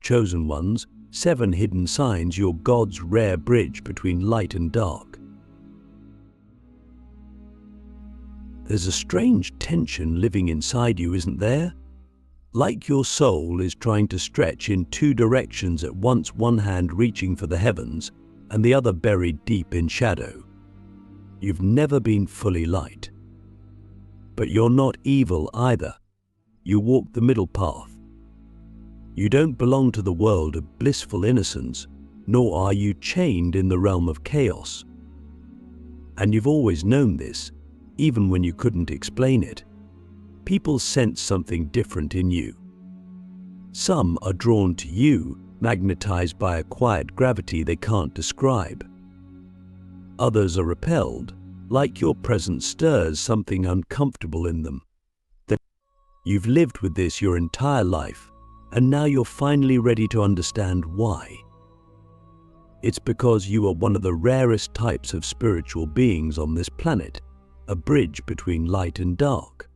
chosen ones, 7 hidden signs, you're God's rare bridge between light and dark. There's a strange tension living inside you, isn't there? Like your soul is trying to stretch in 2 directions at once, one hand reaching for the heavens and the other buried deep in shadow. You've never been fully light. But you're not evil either. You walk the middle path. You don't belong to the world of blissful innocence, nor are you chained in the realm of chaos. And you've always known this, even when you couldn't explain it. People sense something different in you. Some are drawn to you, magnetized by a quiet gravity they can't describe. Others are repelled, like your presence stirs something uncomfortable in them. You've lived with this your entire life, and now you're finally ready to understand why. It's because you are one of the rarest types of spiritual beings on this planet, a bridge between light and dark.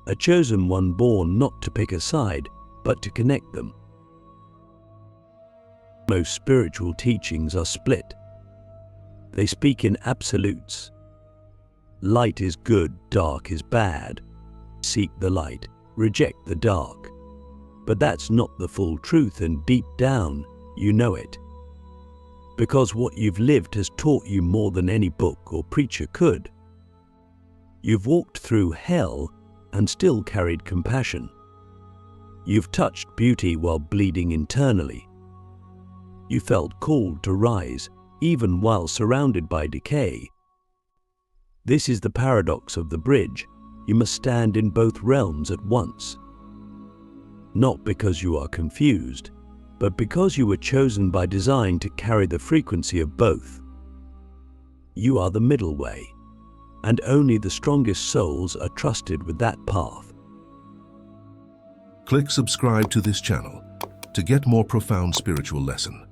A chosen one born not to pick a side, but to connect them. Most spiritual teachings are split. They speak in absolutes. Light is good, dark is bad. Seek the light, reject the dark. But that's not the full truth, and deep down, you know it. Because what you've lived has taught you more than any book or preacher could. You've walked through hell and still carried compassion. You've touched beauty while bleeding internally. You felt called to rise, even while surrounded by decay. This is the paradox of the bridge. You must stand in both realms at once. Not because you are confused, but because you were chosen by design to carry the frequency of both. You are the middle way, and only the strongest souls are trusted with that path. Click subscribe to this channel to get more profound spiritual lesson.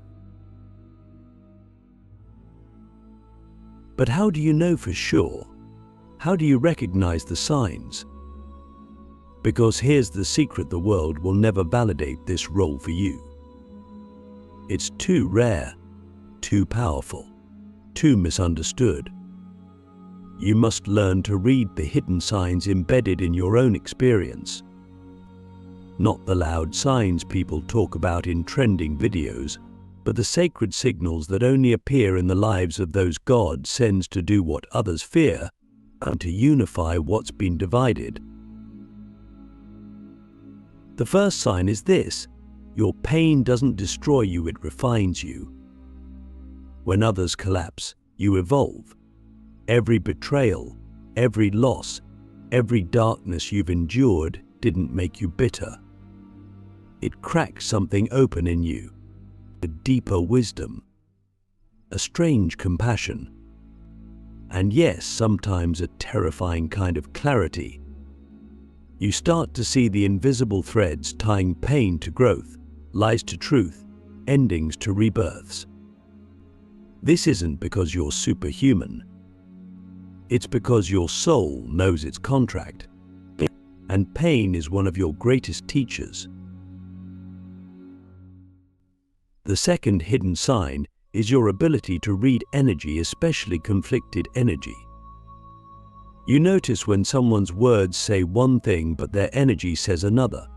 But how do you know for sure? How do you recognize the signs? Because here's the secret: the world will never validate this role for you. It's too rare, too powerful, too misunderstood. You must learn to read the hidden signs embedded in your own experience. Not the loud signs people talk about in trending videos, but the sacred signals that only appear in the lives of those God sends to do what others fear and to unify what's been divided. The first sign is this: your pain doesn't destroy you, it refines you. When others collapse, you evolve. Every betrayal, every loss, every darkness you've endured didn't make you bitter. It cracked something open in you, a deeper wisdom, a strange compassion, and yes, sometimes a terrifying kind of clarity. You start to see the invisible threads tying pain to growth, lies to truth, endings to rebirths. This isn't because you're superhuman. It's because your soul knows its contract, and pain is one of your greatest teachers. The second hidden sign is your ability to read energy, especially conflicted energy. You notice when someone's words say one thing but their energy says another.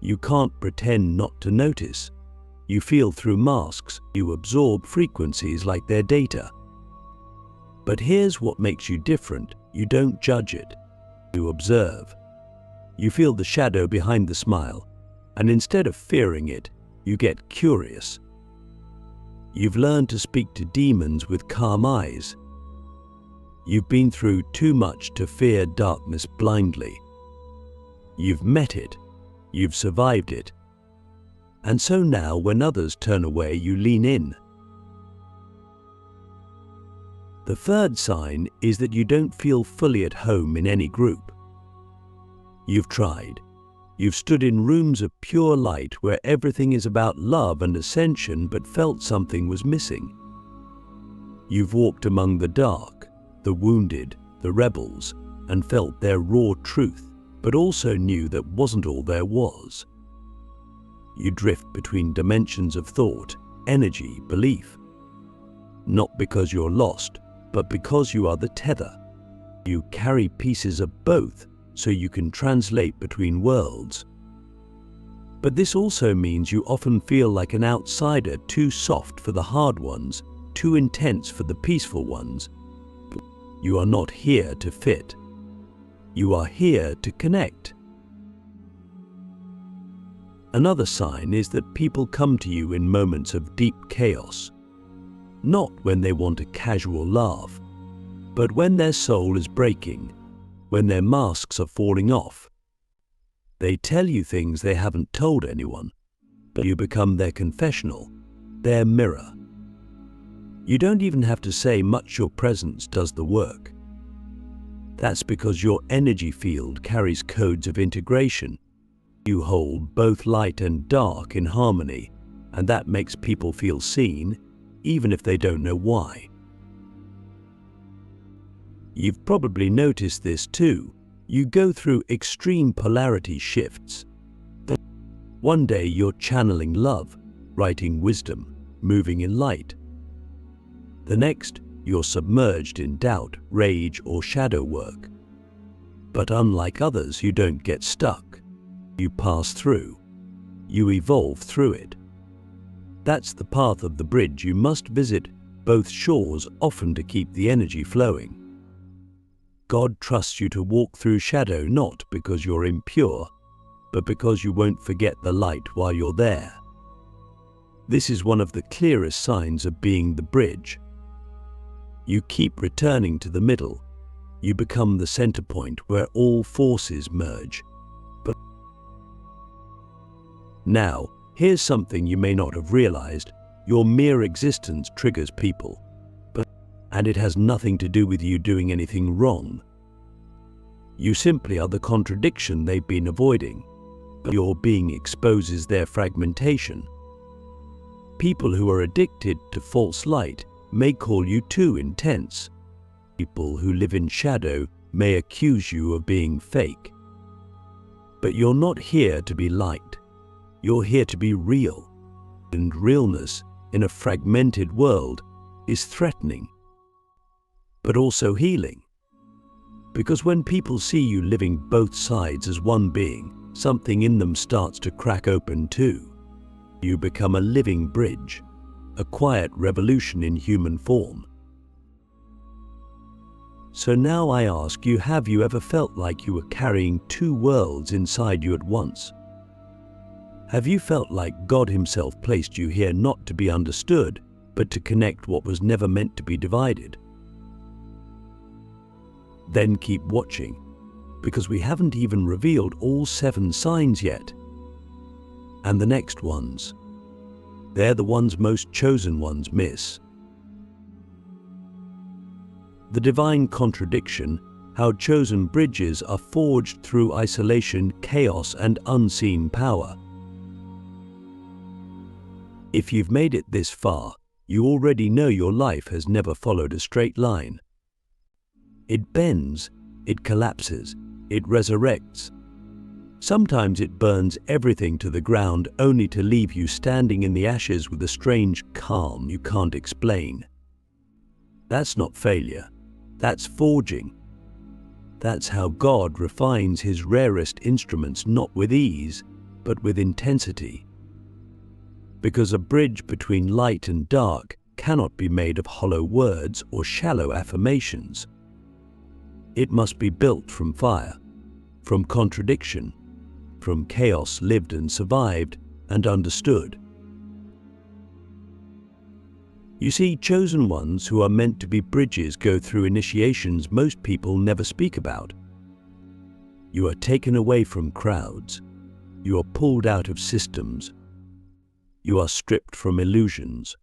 You can't pretend not to notice. You feel through masks, you absorb frequencies like their data. But here's what makes you different: you don't judge it, you observe. You feel the shadow behind the smile, and instead of fearing it, you get curious. You've learned to speak to demons with calm eyes. You've been through too much to fear darkness blindly. You've met it, you've survived it. And so now when others turn away, you lean in. The third sign is that you don't feel fully at home in any group. You've tried. You've stood in rooms of pure light where everything is about love and ascension, but felt something was missing. You've walked among the dark, the wounded, the rebels, and felt their raw truth, but also knew that wasn't all there was. You drift between dimensions of thought, energy, belief. Not because you're lost, but because you are the tether. You carry pieces of both so you can translate between worlds. But this also means you often feel like an outsider, too soft for the hard ones, too intense for the peaceful ones. You are not here to fit. You are here to connect. Another sign is that people come to you in moments of deep chaos, not when they want a casual laugh, but when their soul is breaking, when their masks are falling off. They tell you things they haven't told anyone, but you become their confessional, their mirror. You don't even have to say much, your presence does the work. That's because your energy field carries codes of integration. You hold both light and dark in harmony, and that makes people feel seen, even if they don't know why. You've probably noticed this too. You go through extreme polarity shifts. One day you're channeling love, writing wisdom, moving in light. The next, you're submerged in doubt, rage, or shadow work. But unlike others, you don't get stuck. You pass through. You evolve through it. That's the path of the bridge. You must visit both shores often to keep the energy flowing. God trusts you to walk through shadow not because you're impure, but because you won't forget the light while you're there. This is one of the clearest signs of being the bridge. You keep returning to the middle. You become the center point where all forces merge. Now, here's something you may not have realized. Your mere existence triggers people, and it has nothing to do with you doing anything wrong. You simply are the contradiction they've been avoiding, but your being exposes their fragmentation. People who are addicted to false light may call you too intense. People who live in shadow may accuse you of being fake. But you're not here to be liked. You're here to be real, and realness in a fragmented world is threatening, but also healing. Because when people see you living both sides as one being, something in them starts to crack open too. You become a living bridge, a quiet revolution in human form. So now I ask you, have you ever felt like you were carrying two worlds inside you at once? Have you felt like God Himself placed you here not to be understood, but to connect what was never meant to be divided? Then keep watching, because we haven't even revealed all 7 signs yet. And the next ones, they're the ones most chosen ones miss. The divine contradiction, how chosen bridges are forged through isolation, chaos, and unseen power. If you've made it this far, you already know your life has never followed a straight line. It bends, it collapses, it resurrects. Sometimes it burns everything to the ground only to leave you standing in the ashes with a strange calm you can't explain. That's not failure, that's forging. That's how God refines His rarest instruments, not with ease, but with intensity. Because a bridge between light and dark cannot be made of hollow words or shallow affirmations. It must be built from fire, from contradiction, from chaos lived and survived and understood. You see, chosen ones who are meant to be bridges go through initiations most people never speak about. You are taken away from crowds. You are pulled out of systems. You are stripped from illusions.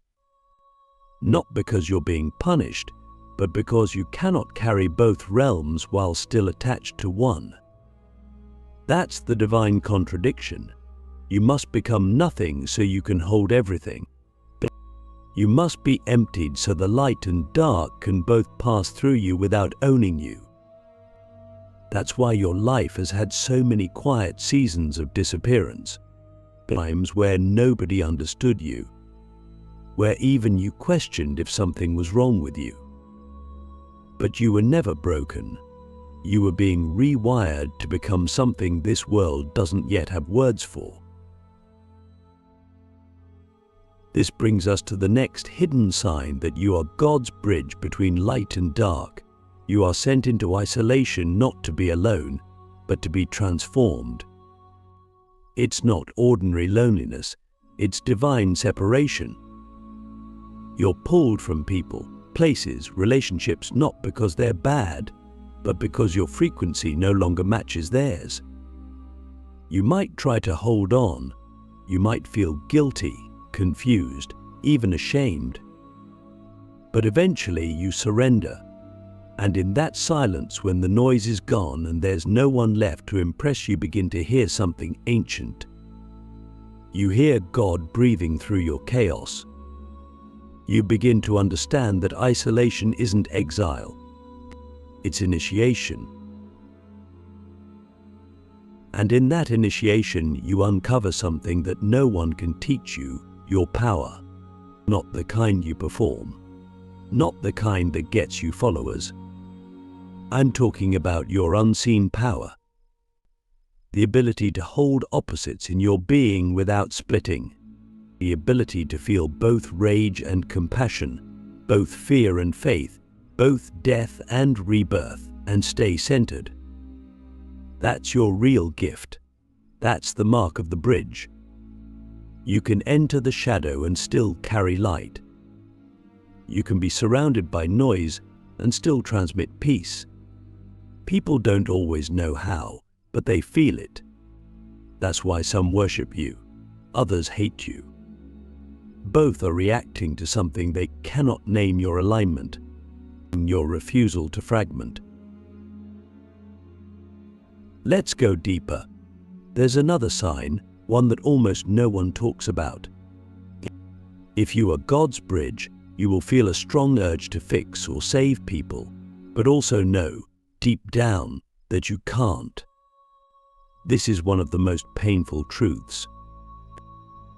Not because you're being punished, but because you cannot carry both realms while still attached to one. That's the divine contradiction. You must become nothing so you can hold everything. You must be emptied so the light and dark can both pass through you without owning you. That's why your life has had so many quiet seasons of disappearance. times where nobody understood you, where even you questioned if something was wrong with you. But you were never broken. You were being rewired to become something this world doesn't yet have words for. This brings us to the next hidden sign that you are God's bridge between light and dark. You are sent into isolation not to be alone, but to be transformed. It's not ordinary loneliness, it's divine separation. You're pulled from people, places, relationships not because they're bad, but because your frequency no longer matches theirs. You might try to hold on, you might feel guilty, confused, even ashamed. But eventually you surrender, and in that silence, when the noise is gone and there's no one left to impress you, begin to hear something ancient. You hear God breathing through your chaos. You begin to understand that isolation isn't exile, it's initiation. And in that initiation, you uncover something that no one can teach you: your power. Not the kind you perform, not the kind that gets you followers. I'm talking about your unseen power. The ability to hold opposites in your being without splitting. The ability to feel both rage and compassion, both fear and faith, both death and rebirth, and stay centered. That's your real gift. That's the mark of the bridge. You can enter the shadow and still carry light. You can be surrounded by noise and still transmit peace. People don't always know how, but they feel it. That's why some worship you, others hate you. Both are reacting to something they cannot name: your alignment, your refusal to fragment. Let's go deeper. There's another sign, one that almost no one talks about. If you are God's bridge, you will feel a strong urge to fix or save people, but also know, deep down, that you can't. This is one of the most painful truths.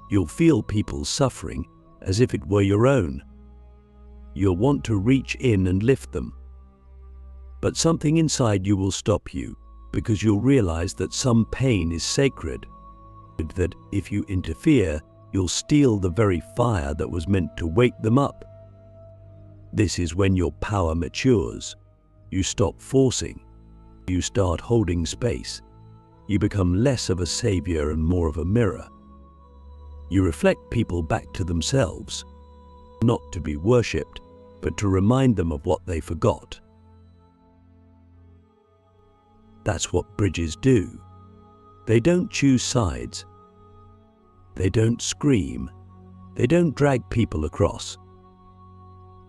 You'll feel people's suffering as if it were your own. You'll want to reach in and lift them. But something inside you will stop you, because you'll realize that some pain is sacred, that if you interfere, you'll steal the very fire that was meant to wake them up. This is when your power matures. You stop forcing. You start holding space. You become less of a savior and more of a mirror. You reflect people back to themselves, not to be worshipped, but to remind them of what they forgot. That's what bridges do. They don't choose sides. They don't scream. They don't drag people across.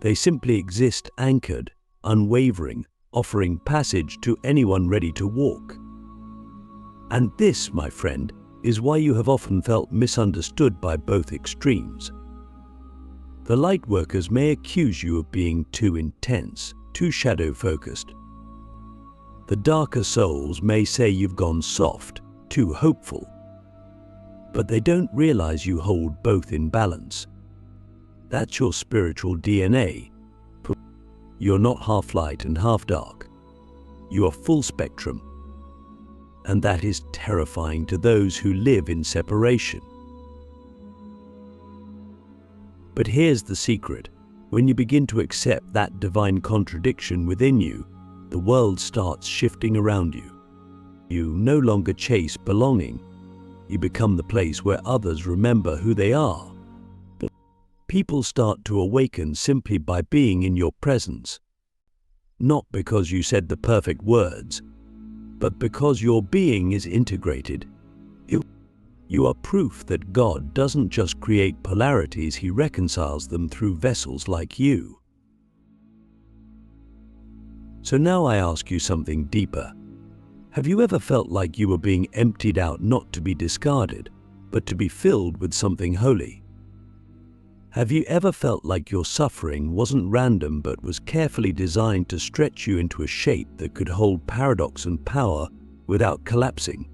They simply exist anchored, unwavering, offering passage to anyone ready to walk. And this, my friend, is why you have often felt misunderstood by both extremes. The light workers may accuse you of being too intense, too shadow-focused. The darker souls may say you've gone soft, too hopeful. But they don't realize you hold both in balance. That's your spiritual DNA. You're not half light and half dark. You are full spectrum. And that is terrifying to those who live in separation. But here's the secret. When you begin to accept that divine contradiction within you, the world starts shifting around you. You no longer chase belonging. You become the place where others remember who they are. People start to awaken simply by being in your presence. Not because you said the perfect words, but because your being is integrated. You are proof that God doesn't just create polarities, He reconciles them through vessels like you. So now I ask you something deeper. Have you ever felt like you were being emptied out, not to be discarded, but to be filled with something holy? Have you ever felt like your suffering wasn't random but was carefully designed to stretch you into a shape that could hold paradox and power without collapsing?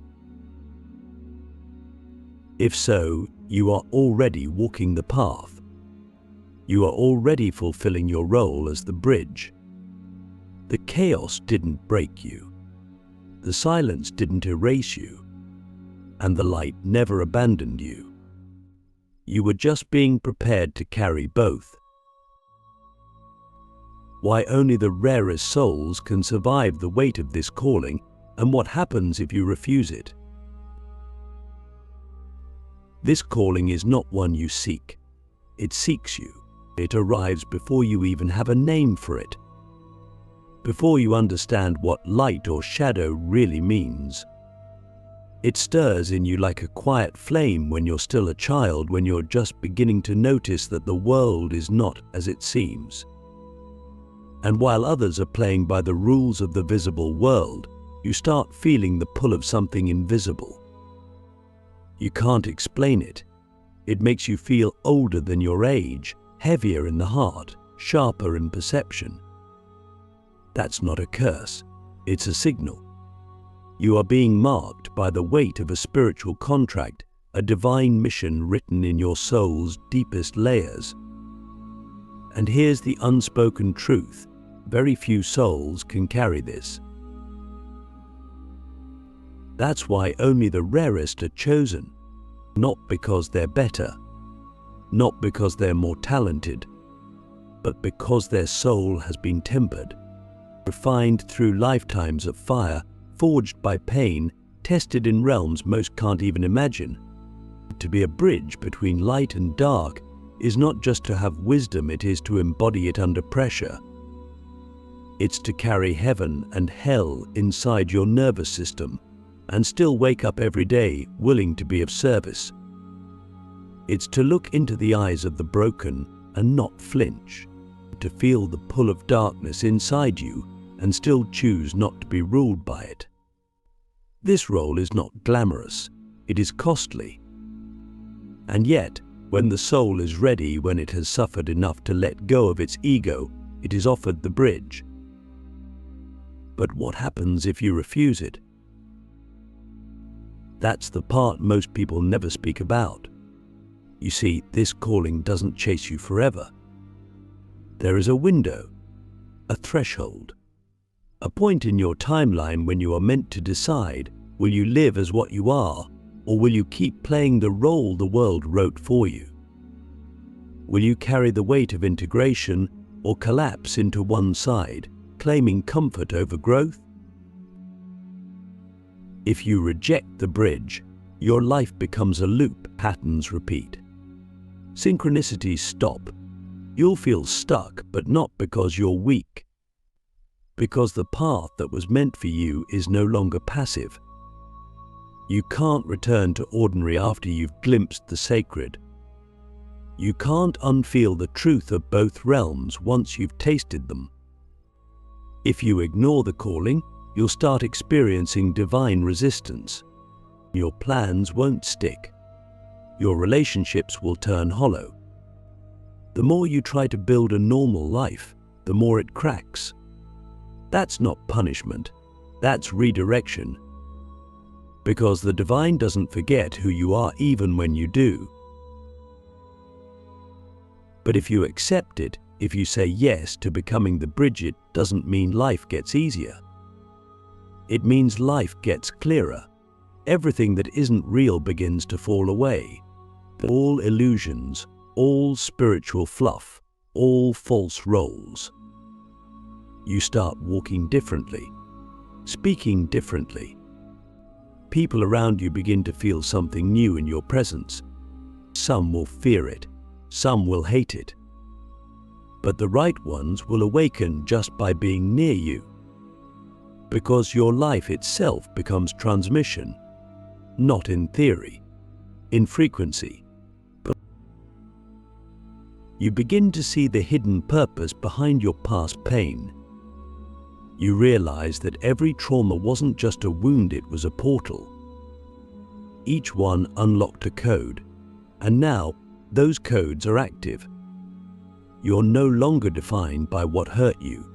If so, you are already walking the path. You are already fulfilling your role as the bridge. The chaos didn't break you. The silence didn't erase you. And the light never abandoned you. You were just being prepared to carry both. Why only the rarest souls can survive the weight of this calling, and what happens if you refuse it. This calling is not one you seek. It seeks you. It arrives before you even have a name for it. Before you understand what light or shadow really means. It stirs in you like a quiet flame when you're still a child, when you're just beginning to notice that the world is not as it seems. And while others are playing by the rules of the visible world, you start feeling the pull of something invisible. You can't explain it. It makes you feel older than your age, heavier in the heart, sharper in perception. That's not a curse, it's a signal. You are being marked by the weight of a spiritual contract, a divine mission written in your soul's deepest layers. And here's the unspoken truth. Very few souls can carry this. That's why only the rarest are chosen, not because they're better, not because they're more talented, but because their soul has been tempered, refined through lifetimes of fire, forged by pain, tested in realms most can't even imagine. To be a bridge between light and dark is not just to have wisdom, it is to embody it under pressure. It's to carry heaven and hell inside your nervous system and still wake up every day willing to be of service. It's to look into the eyes of the broken and not flinch, to feel the pull of darkness inside you and still choose not to be ruled by it. This role is not glamorous, it is costly. And yet, when the soul is ready, when it has suffered enough to let go of its ego, it is offered the bridge. But what happens if you refuse it? That's the part most people never speak about. You see, this calling doesn't chase you forever. There is a window, a threshold, a point in your timeline when you are meant to decide, will you live as what you are, or will you keep playing the role the world wrote for you? Will you carry the weight of integration or collapse into one side, claiming comfort over growth? If you reject the bridge, your life becomes a loop, patterns repeat. Synchronicities stop. You'll feel stuck, but not because you're weak. Because the path that was meant for you is no longer passive. You can't return to ordinary after you've glimpsed the sacred. You can't unfeel the truth of both realms once you've tasted them. If you ignore the calling, you'll start experiencing divine resistance. Your plans won't stick. Your relationships will turn hollow. The more you try to build a normal life, the more it cracks. That's not punishment, that's redirection. Because the divine doesn't forget who you are even when you do. But if you accept it, if you say yes to becoming the bridge, it doesn't mean life gets easier. It means life gets clearer. Everything that isn't real begins to fall away. All illusions, all spiritual fluff, all false roles. You start walking differently, speaking differently. People around you begin to feel something new in your presence. Some will fear it, some will hate it. But the right ones will awaken just by being near you. Because your life itself becomes transmission, not in theory, in frequency. But you begin to see the hidden purpose behind your past pain. You realize that every trauma wasn't just a wound, it was a portal. Each one unlocked a code, and now those codes are active. You're no longer defined by what hurt you.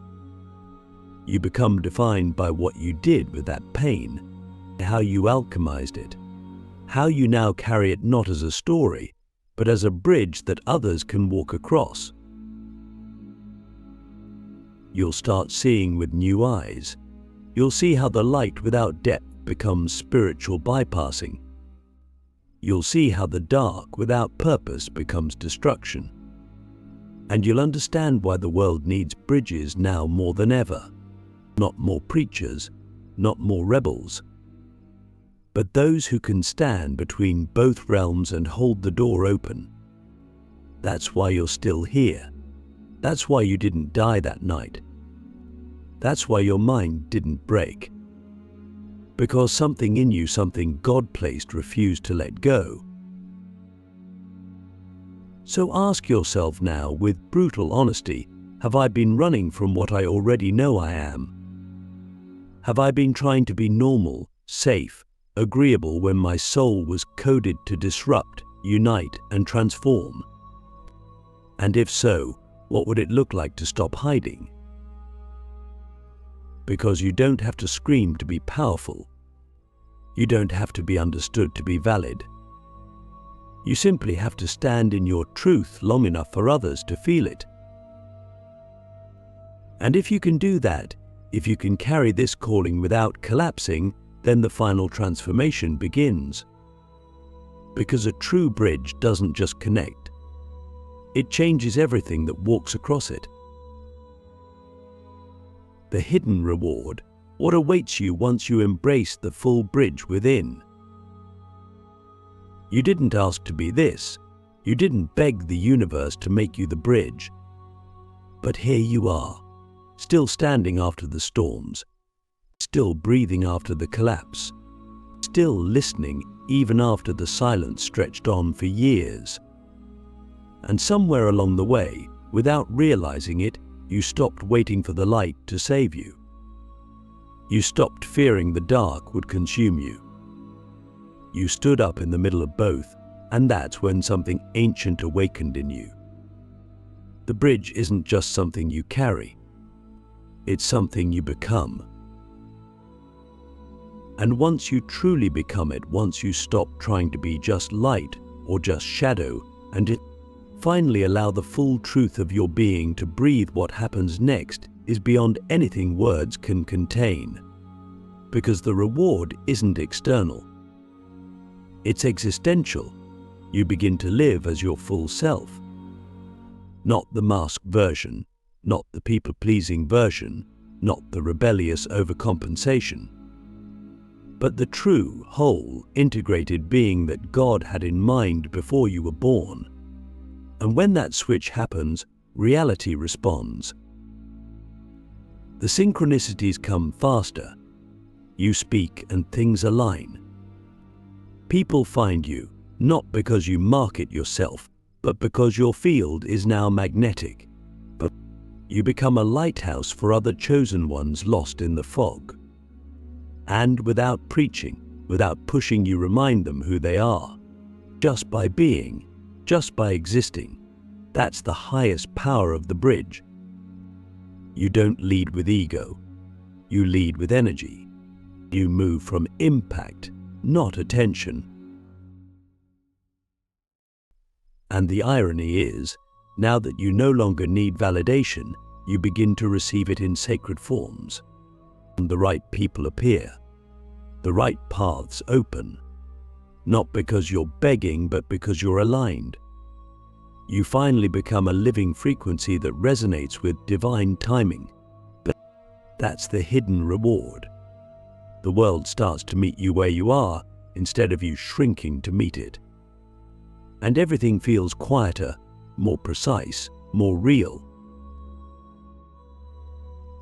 You become defined by what you did with that pain, how you alchemized it, how you now carry it not as a story, but as a bridge that others can walk across. You'll start seeing with new eyes. You'll see how the light without depth becomes spiritual bypassing. You'll see how the dark without purpose becomes destruction. And you'll understand why the world needs bridges now more than ever. Not more preachers, not more rebels, but those who can stand between both realms and hold the door open. That's why you're still here. That's why you didn't die that night. That's why your mind didn't break. Because something in you, something God placed, refused to let go. So ask yourself now with brutal honesty, have I been running from what I already know I am? Have I been trying to be normal, safe, agreeable when my soul was coded to disrupt, unite, and transform? And if so, what would it look like to stop hiding? Because you don't have to scream to be powerful. You don't have to be understood to be valid. You simply have to stand in your truth long enough for others to feel it. And if you can do that, if you can carry this calling without collapsing, then the final transformation begins. Because a true bridge doesn't just connect. It changes everything that walks across it. The hidden reward, what awaits you once you embrace the full bridge within. You didn't ask to be this. You didn't beg the universe to make you the bridge. But here you are, still standing after the storms, still breathing after the collapse, still listening even after the silence stretched on for years. And somewhere along the way, without realizing it, you stopped waiting for the light to save you. You stopped fearing the dark would consume you. You stood up in the middle of both, and that's when something ancient awakened in you. The bridge isn't just something you carry. It's something you become. And once you truly become it, once you stop trying to be just light or just shadow, and finally allow the full truth of your being to breathe, what happens next is beyond anything words can contain. Because the reward isn't external. It's existential. You begin to live as your full self. Not the masked version, not the people-pleasing version, not the rebellious overcompensation, but the true, whole, integrated being that God had in mind before you were born. And when that switch happens, reality responds. The synchronicities come faster. You speak and things align. People find you, not because you market yourself, but because your field is now magnetic. But you become a lighthouse for other chosen ones lost in the fog. And without preaching, without pushing, you remind them who they are. Just by being, just by existing. That's the highest power of the bridge. You don't lead with ego. You lead with energy. You move from impact, not attention. And the irony is, now that you no longer need validation, you begin to receive it in sacred forms. And the right people appear. The right paths open. Not because you're begging, but because you're aligned. You finally become a living frequency that resonates with divine timing. But that's the hidden reward. The world starts to meet you where you are, instead of you shrinking to meet it. And everything feels quieter, more precise, more real.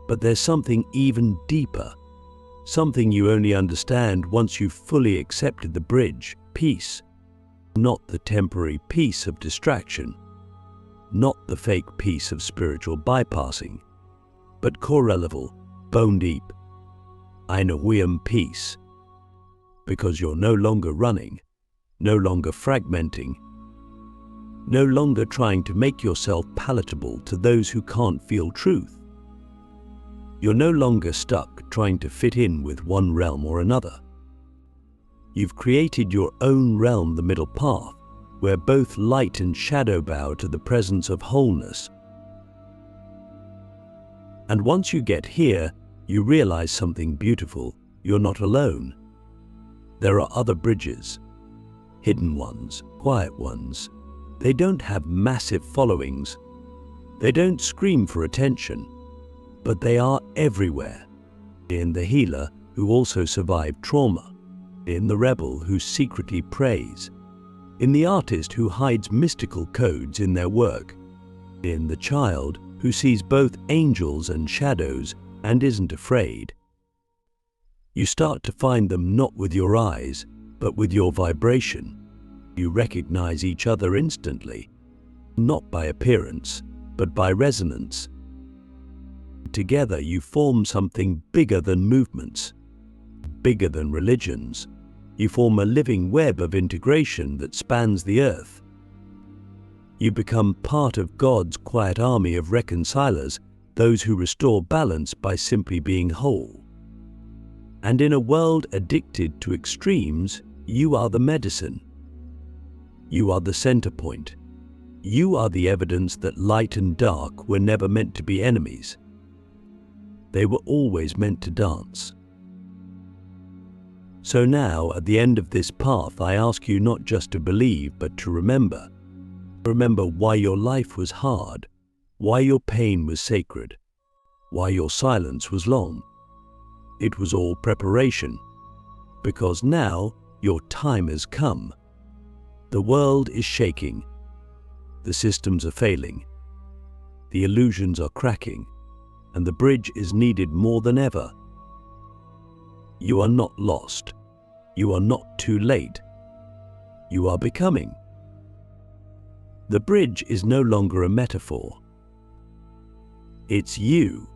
But there's something even deeper, something you only understand once you've fully accepted the bridge, peace. Not the temporary peace of distraction, not the fake peace of spiritual bypassing, but core level, bone deep, eine William peace. Because you're no longer running, no longer fragmenting, no longer trying to make yourself palatable to those who can't feel truth. You're no longer stuck trying to fit in with one realm or another. You've created your own realm, the middle path, where both light and shadow bow to the presence of wholeness. And once you get here, you realize something beautiful. You're not alone. There are other bridges, hidden ones, quiet ones. They don't have massive followings. They don't scream for attention, but they are everywhere. In the healer who also survived trauma, in the rebel who secretly prays, in the artist who hides mystical codes in their work, in the child who sees both angels and shadows and isn't afraid. You start to find them not with your eyes, but with your vibration. You recognize each other instantly, not by appearance, but by resonance. Together you form something bigger than movements, bigger than religions. You form a living web of integration that spans the earth. You become part of God's quiet army of reconcilers, those who restore balance by simply being whole. And in a world addicted to extremes, you are the medicine. You are the center point. You are the evidence that light and dark were never meant to be enemies. They were always meant to dance. So now, at the end of this path, I ask you not just to believe, but to remember. Remember why your life was hard, why your pain was sacred, why your silence was long. It was all preparation, because now your time has come. The world is shaking. The systems are failing. The illusions are cracking, and the bridge is needed more than ever. You are not lost. You are not too late. You are becoming. The bridge is no longer a metaphor. It's you.